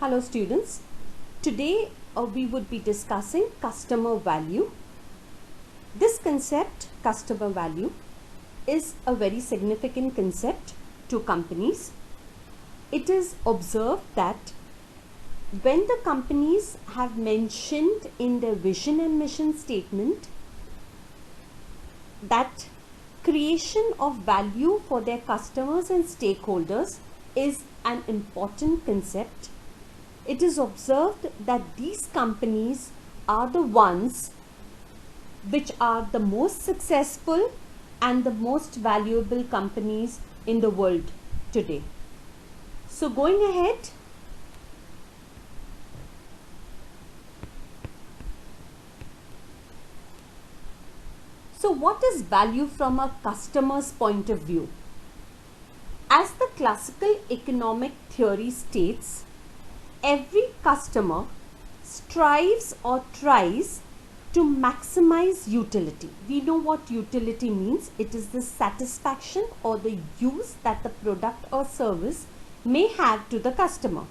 Hello students, today we would be discussing customer value. This concept, customer value, is a very significant concept to companies. It is observed that when the companies have mentioned in their vision and mission statement that creation of value for their customers and stakeholders is an important concept, it is observed that these companies are the ones which are the most successful and the most valuable companies in the world today. So going ahead, so what is value from a customer's point of view? As the classical economic theory states, every customer strives or tries to maximize utility. We know what utility means. It is the satisfaction or the use that the product or service may have to the customer.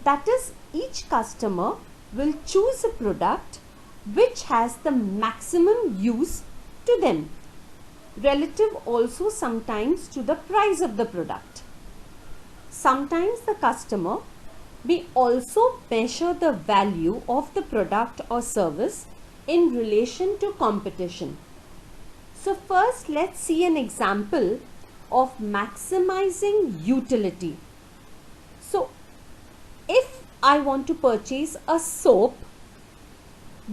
That is, each customer will choose a product which has the maximum use to them, relative also sometimes to the price of the product. Sometimes the customer may also measure the value of the product or service in relation to competition. So first let's see an example of maximizing utility. So if I want to purchase a soap,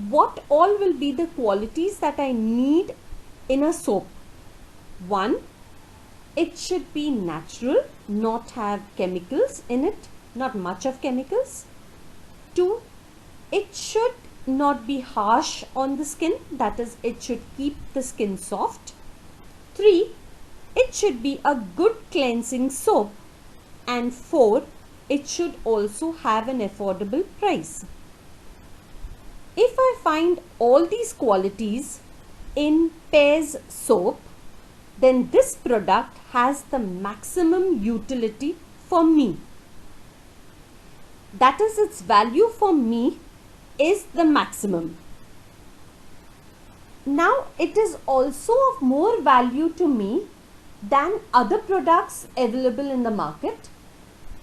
what all will be the qualities that I need in a soap? 1. It should be natural, not have chemicals in it, not much of chemicals. 2. It should not be harsh on the skin, that is, it should keep the skin soft. 3. It should be a good cleansing soap. And 4. It should also have an affordable price. If I find all these qualities in Pears soap, then this product has the maximum utility for me. That is, its value for me is the maximum. Now it is also of more value to me than other products available in the market.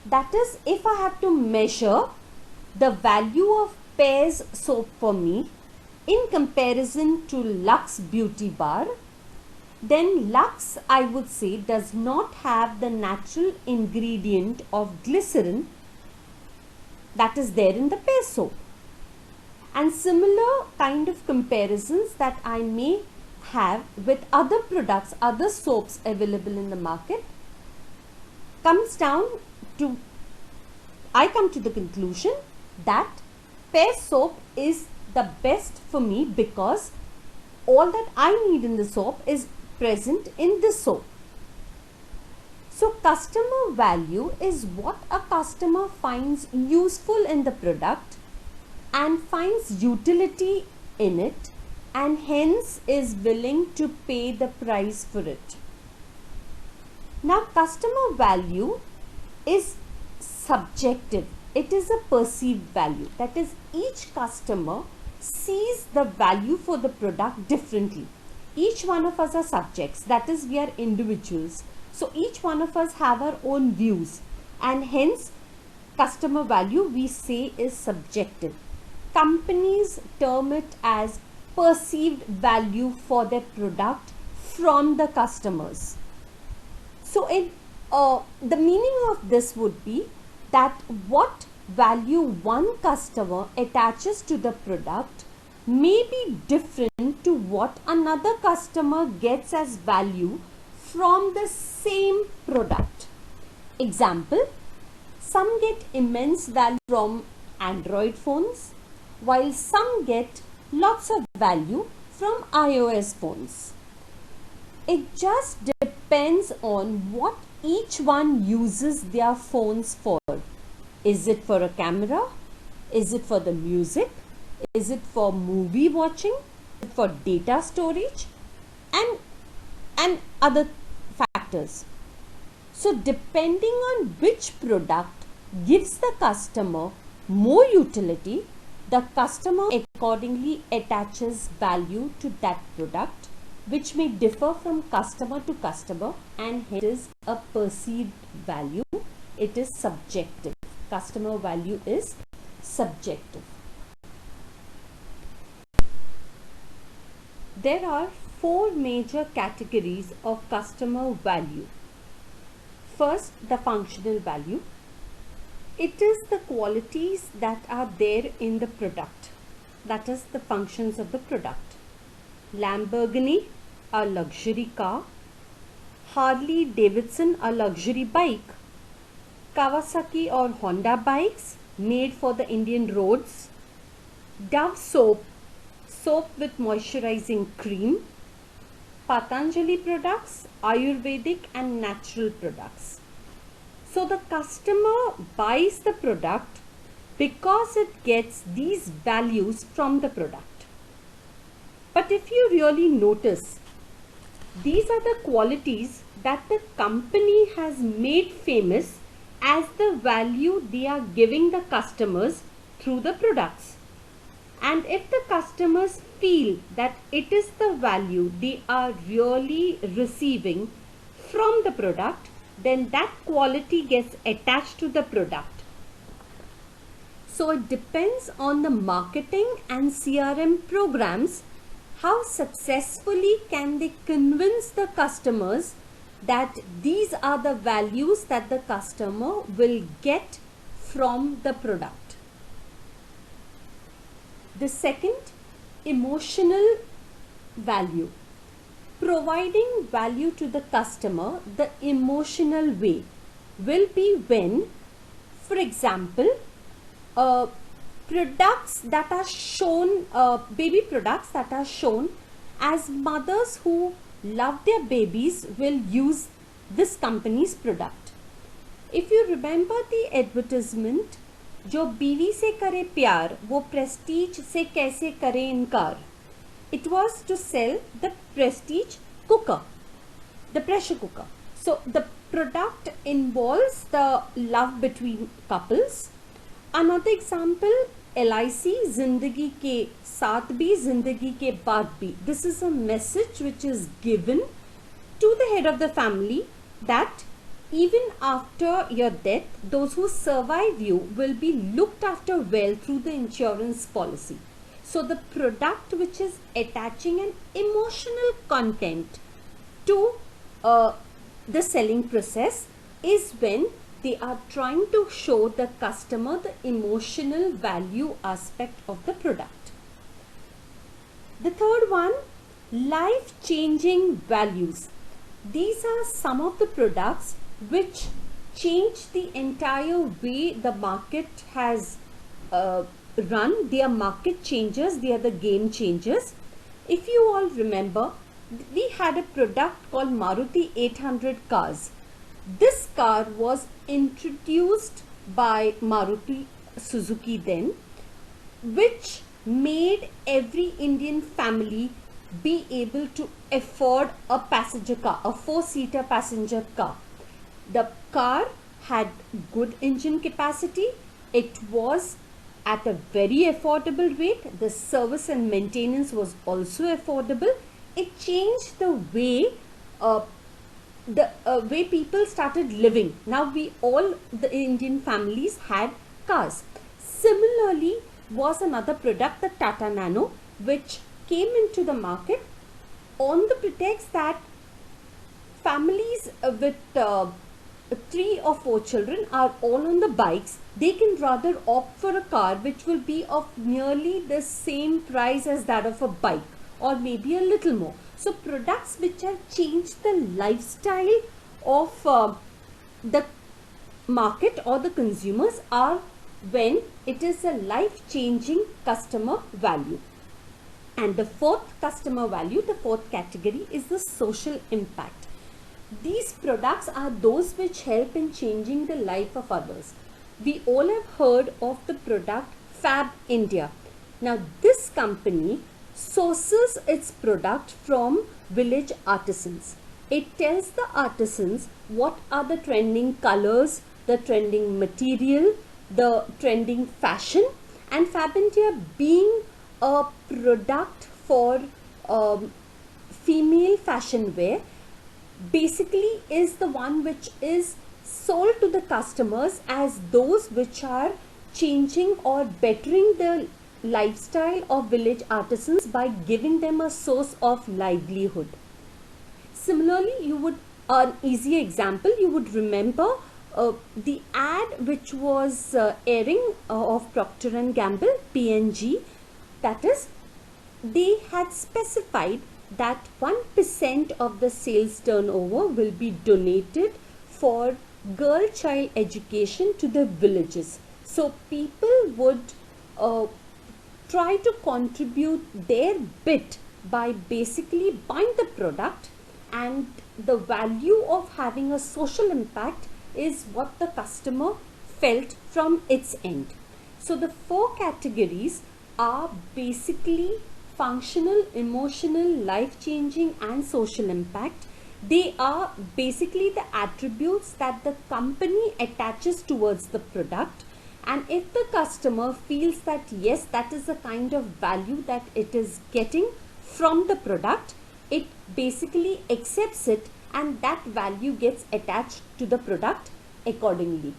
That is, if I have to measure the value of Pears soap for me in comparison to Lux Beauty Bar, then Lux, I would say, does not have the natural ingredient of glycerin that is there in the Pears soap. And similar kind of comparisons that I may have with other products, other soaps available in the market, comes down to, I come to the conclusion that Pears soap is the best for me because all that I need in the soap is present in this soap. So customer value is what a customer finds useful in the product and finds utility in it and hence is willing to pay the price for it. Now customer value is subjective. It is a perceived value. That is, each customer sees the value for the product differently. Each one of us are subjects. That is, we are individuals. So each one of us have our own views and hence customer value we say is subjective. Companies term it as perceived value for their product from the customers. So the meaning of this would be that what value one customer attaches to the product may be different to what another customer gets as value from the same product. Example, some get immense value from Android phones, while some get lots of value from iOS phones. It just depends on what each one uses their phones for. Is it for a camera? Is it for the music? Is it for movie watching? Is it for data storage? And other factors. So depending on which product gives the customer more utility, the customer accordingly attaches value to that product, which may differ from customer to customer, and it is a perceived value. It is subjective. Customer value is subjective. There are four major categories of customer value. First, the functional value. It is the qualities that are there in the product, that is the functions of the product. Lamborghini, a luxury car. Harley Davidson, a luxury bike. Kawasaki or Honda bikes made for the Indian roads. Dove soap, soap with moisturizing cream. Patanjali products, Ayurvedic and natural products. So the customer buys the product because it gets these values from the product. But if you really notice, these are the qualities that the company has made famous as the value they are giving the customers through the products. And if the customers feel that it is the value they are really receiving from the product, then that quality gets attached to the product. So it depends on the marketing and CRM programs, how successfully can they convince the customers that these are the values that the customer will get from the product. The second, emotional value. Providing value to the customer the emotional way will be when, for example, products that are shown, baby products that are shown as mothers who love their babies will use this company's product. If you remember the advertisement, जो बीवी से करे प्यार वो Prestige से कैसे करे इनकार, it was to sell the prestige cooker, the pressure cooker. So the product involves the love between couples. Another example, LIC, जिंदगी के साथ भी जिंदगी के बाद भी. This is a message which is given to the head of the family that even after your death, those who survive you will be looked after well through the insurance policy. So the product which is attaching an emotional content to the selling process is when they are trying to show the customer the emotional value aspect of the product. The third one, life-changing values. These are some of the products which change the entire way the market has run. They are market changers, they are the game changers. If you all remember, we had a product called Maruti 800 cars. This car was introduced by Maruti Suzuki then, which made every Indian family be able to afford a passenger car, a 4-seater passenger car. The car had good engine capacity. It was at a very affordable rate. The service and maintenance was also affordable. It changed the way way people started living. Now the Indian families had cars. Similarly was another product, the Tata Nano, which came into the market on the pretext that families with 3 or 4 children are all on the bikes. They can rather opt for a car which will be of nearly the same price as that of a bike, or maybe a little more. So products which have changed the lifestyle of the market or the consumers are when it is a life-changing customer value. And the fourth customer value, the fourth category, is the social impact. These products are those which help in changing the life of others. We all have heard of the product Fab India. Now this company sources its product from village artisans. It tells the artisans what are the trending colors, the trending material, the trending fashion, and Fabindia being a product for female fashion wear basically is the one which is sold to the customers as those which are changing or bettering the lifestyle of village artisans by giving them a source of livelihood. Similarly, you would, an easy example, you would remember the ad which was airing of Procter and Gamble, P&G, that is, they had specified that 1% of the sales turnover will be donated for girl child education to the villages. So people would try to contribute their bit by basically buying the product, and the value of having a social impact is what the customer felt from its end. So the four categories are basically functional, emotional, life-changing and social impact. They are basically the attributes that the company attaches towards the product, and if the customer feels that yes, that is the kind of value that it is getting from the product, it basically accepts it and that value gets attached to the product accordingly.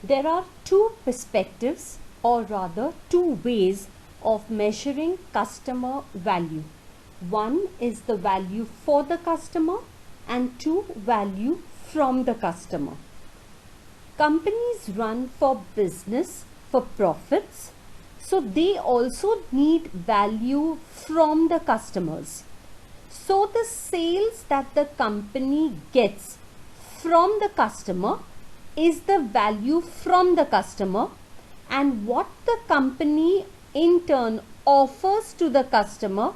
There are two perspectives, or rather two ways of measuring customer value. One is the value for the customer and two, value from the customer. Companies run for business, for profits, so they also need value from the customers. So the sales that the company gets from the customer is the value from the customer, and what the company in turn offers to the customer,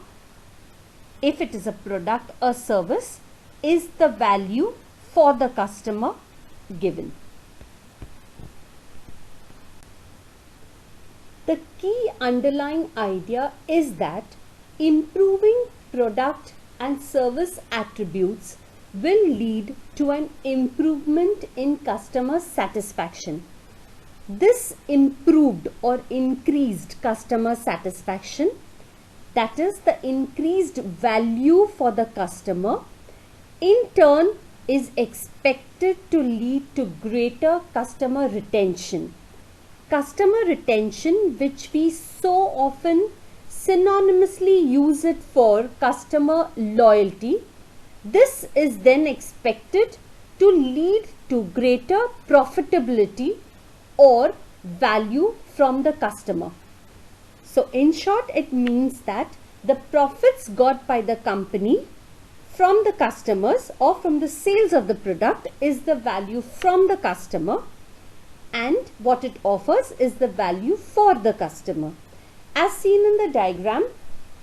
if it is a product or service, is the value for the customer given. The key underlying idea is that improving product and service attributes will lead to an improvement in customer satisfaction. This improved or increased customer satisfaction, that is the increased value for the customer, in turn is expected to lead to greater customer retention. Customer retention, which we so often synonymously use it for customer loyalty, this is then expected to lead to greater profitability or value from the customer. So in short, it means that the profits got by the company from the customers or from the sales of the product is the value from the customer, and what it offers is the value for the customer. As seen in the diagram,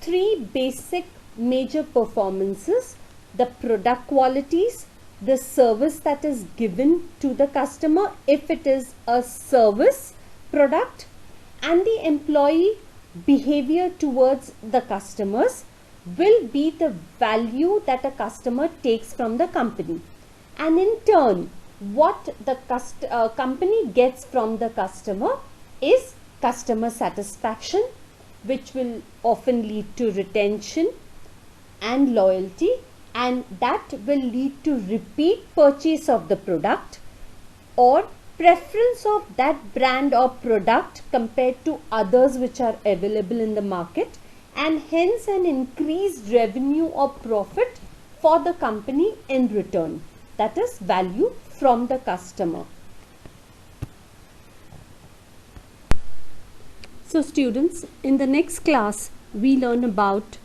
three basic major performances: the product qualities, the service that is given to the customer if it is a service product, and the employee behavior towards the customers will be the value that a customer takes from the company. And in turn, what the company gets from the customer is customer satisfaction, which will often lead to retention and loyalty, and that will lead to repeat purchase of the product or preference of that brand or product compared to others which are available in the market, and hence an increased revenue or profit for the company in return. That is value from the customer. So students, in the next class we learn about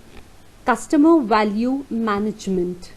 customer value management.